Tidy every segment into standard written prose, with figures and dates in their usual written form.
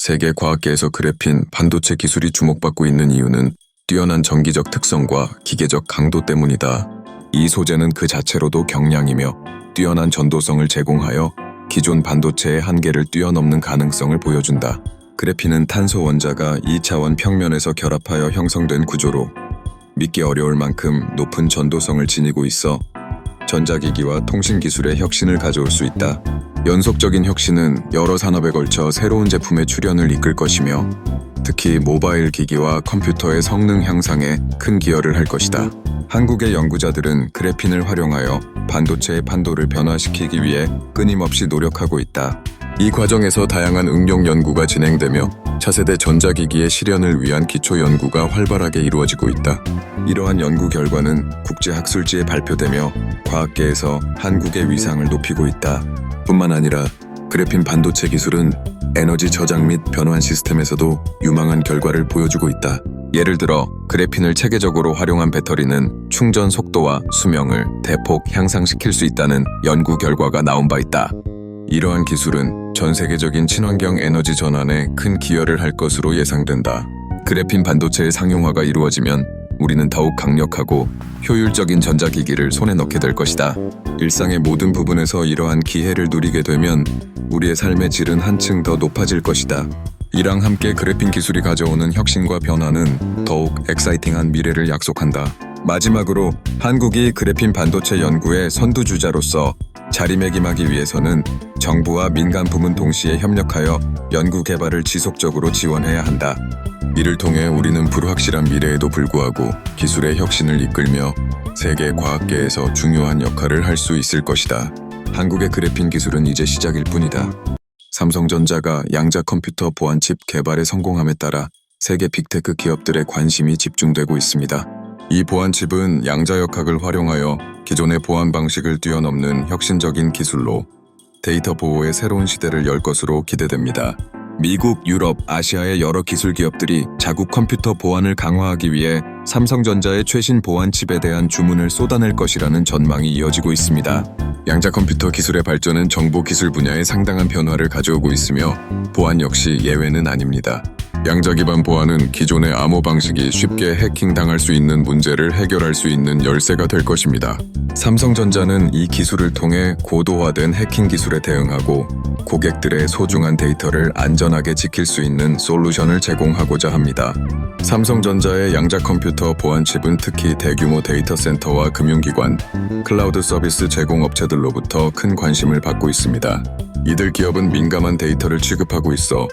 세계 과학계에서 그래핀 반도체 기술이 주목받고 있는 이유는 뛰어난 전기적 특성과 기계적 강도 때문이다. 이 소재는 그 자체로도 경량이며 뛰어난 전도성을 제공하여 기존 반도체의 한계를 뛰어넘는 가능성을 보여준다. 그래핀은 탄소 원자가 2차원 평면에서 결합하여 형성된 구조로 믿기 어려울 만큼 높은 전도성을 지니고 있어 전자기기와 통신기술의 혁신을 가져올 수 있다. 연속적인 혁신은 여러 산업에 걸쳐 새로운 제품의 출현을 이끌 것이며 특히 모바일 기기와 컴퓨터의 성능 향상에 큰 기여를 할 것이다. 한국의 연구자들은 그래핀을 활용하여 반도체의 판도를 변화시키기 위해 끊임없이 노력하고 있다. 이 과정에서 다양한 응용 연구가 진행되며 차세대 전자기기의 실현을 위한 기초 연구가 활발하게 이루어지고 있다. 이러한 연구 결과는 국제학술지에 발표되며 과학계에서 한국의 위상을 높이고 있다. 뿐만 아니라 그래핀 반도체 기술은 에너지 저장 및 변환 시스템에서도 유망한 결과를 보여주고 있다. 예를 들어 그래핀을 체계적으로 활용한 배터리는 충전 속도와 수명을 대폭 향상시킬 수 있다는 연구 결과가 나온 바 있다. 이러한 기술은 전 세계적인 친환경 에너지 전환에 큰 기여를 할 것으로 예상된다. 그래핀 반도체의 상용화가 이루어지면 우리는 더욱 강력하고 효율적인 전자기기를 손에 넣게 될 것이다. 일상의 모든 부분에서 이러한 기회를 누리게 되면 우리의 삶의 질은 한층 더 높아질 것이다. 이랑 함께 그래핀 기술이 가져오는 혁신과 변화는 더욱 엑사이팅한 미래를 약속한다. 마지막으로 한국이 그래핀 반도체 연구의 선두주자로서 자리매김하기 위해서는 정부와 민간 부문 동시에 협력하여 연구 개발을 지속적으로 지원해야 한다. 이를 통해 우리는 불확실한 미래에도 불구하고 기술의 혁신을 이끌며 세계 과학계에서 중요한 역할을 할 수 있을 것이다. 한국의 그래핀 기술은 이제 시작일 뿐이다. 삼성전자가 양자 컴퓨터 보안칩 개발에 성공함에 따라 세계 빅테크 기업들의 관심이 집중되고 있습니다. 이 보안칩은 양자역학을 활용하여 기존의 보안 방식을 뛰어넘는 혁신적인 기술로 데이터 보호의 새로운 시대를 열 것으로 기대됩니다. 미국, 유럽, 아시아의 여러 기술 기업들이 자국 컴퓨터 보안을 강화하기 위해 삼성전자의 최신 보안칩에 대한 주문을 쏟아낼 것이라는 전망이 이어지고 있습니다. 양자 컴퓨터 기술의 발전은 정보 기술 분야에 상당한 변화를 가져오고 있으며 보안 역시 예외는 아닙니다. 양자 기반 보안은 기존의 암호 방식이 쉽게 해킹당할 수 있는 문제를 해결할 수 있는 열쇠가 될 것입니다. 삼성전자는 이 기술을 통해 고도화된 해킹 기술에 대응하고 고객들의 소중한 데이터를 안전하게 지킬 수 있는 솔루션을 제공하고자 합니다. 삼성전자의 양자 컴퓨터 보안칩은 특히 대규모 데이터 센터와 금융기관, 클라우드 서비스 제공업체들로부터 큰 관심을 받고 있습니다. 이들 기업은 민감한 데이터를 취급하고 있어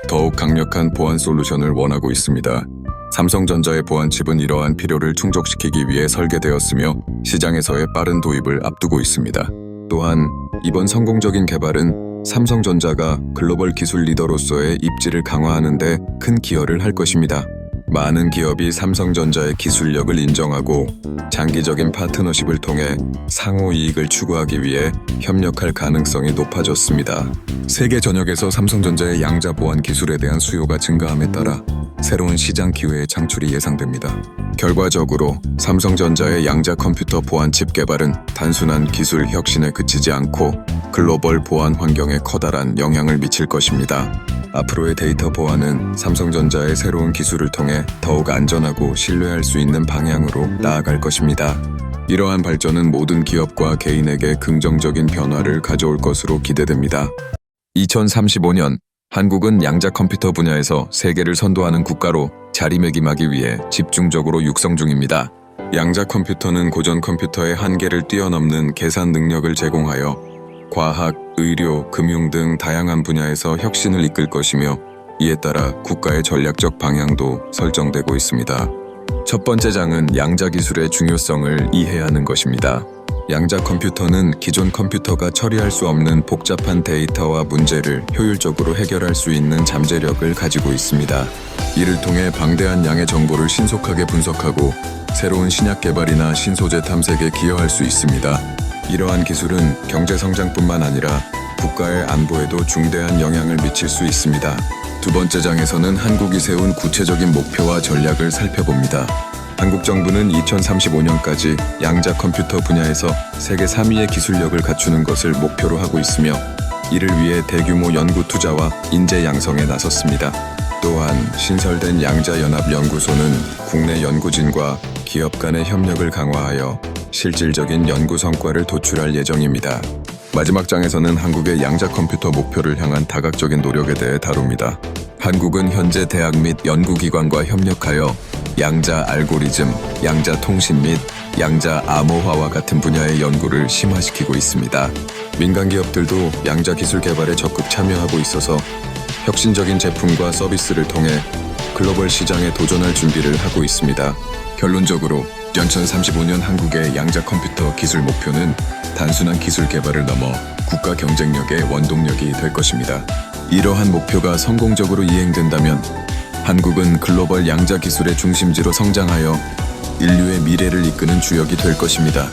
더욱 강력한 보안 솔루션을 원하고 있습니다. 삼성전자의 보안칩은 이러한 필요를 충족시키기 위해 설계되었으며 시장에서의 빠른 도입을 앞두고 있습니다. 또한 이번 성공적인 개발은 삼성전자가 글로벌 기술 리더로서의 입지를 강화하는 데 큰 기여를 할 것입니다. 많은 기업이 삼성전자의 기술력을 인정하고 장기적인 파트너십을 통해 상호 이익을 추구하기 위해 협력할 가능성이 높아졌습니다. 세계 전역에서 삼성전자의 양자 보안 기술에 대한 수요가 증가함에 따라 새로운 시장 기회의 창출이 예상됩니다. 결과적으로 삼성전자의 양자 컴퓨터 보안칩 개발은 단순한 기술 혁신에 그치지 않고 글로벌 보안 환경에 커다란 영향을 미칠 것입니다. 앞으로의 데이터 보안은 삼성전자의 새로운 기술을 통해 더욱 안전하고 신뢰할 수 있는 방향으로 나아갈 것입니다. 이러한 발전은 모든 기업과 개인에게 긍정적인 변화를 가져올 것으로 기대됩니다. 2035년 한국은 양자 컴퓨터 분야에서 세계를 선도하는 국가로 자리매김하기 위해 집중적으로 육성 중입니다. 양자 컴퓨터는 고전 컴퓨터의 한계를 뛰어넘는 계산 능력을 제공하여 과학, 의료, 금융 등 다양한 분야에서 혁신을 이끌 것이며 이에 따라 국가의 전략적 방향도 설정되고 있습니다. 첫 번째 장은 양자 기술의 중요성을 이해하는 것입니다. 양자 컴퓨터는 기존 컴퓨터가 처리할 수 없는 복잡한 데이터와 문제를 효율적으로 해결할 수 있는 잠재력을 가지고 있습니다. 이를 통해 방대한 양의 정보를 신속하게 분석하고 새로운 신약 개발이나 신소재 탐색에 기여할 수 있습니다. 이러한 기술은 경제 성장뿐만 아니라 국가의 안보에도 중대한 영향을 미칠 수 있습니다. 두 번째 장에서는 한국이 세운 구체적인 목표와 전략을 살펴봅니다. 한국 정부는 2035년까지 양자 컴퓨터 분야에서 세계 3위의 기술력을 갖추는 것을 목표로 하고 있으며 이를 위해 대규모 연구 투자와 인재 양성에 나섰습니다. 또한 신설된 양자연합연구소는 국내 연구진과 기업 간의 협력을 강화하여 실질적인 연구 성과를 도출할 예정입니다. 마지막 장에서는 한국의 양자 컴퓨터 목표를 향한 다각적인 노력에 대해 다룹니다. 한국은 현재 대학 및 연구기관과 협력하여 양자 알고리즘, 양자 통신 및 양자 암호화와 같은 분야의 연구를 심화시키고 있습니다. 민간 기업들도 양자 기술 개발에 적극 참여하고 있어서 혁신적인 제품과 서비스를 통해 글로벌 시장에 도전할 준비를 하고 있습니다. 결론적으로 2035년 한국의 양자 컴퓨터 기술 목표는 단순한 기술 개발을 넘어 국가 경쟁력의 원동력이 될 것입니다. 이러한 목표가 성공적으로 이행된다면 한국은 글로벌 양자 기술의 중심지로 성장하여 인류의 미래를 이끄는 주역이 될 것입니다.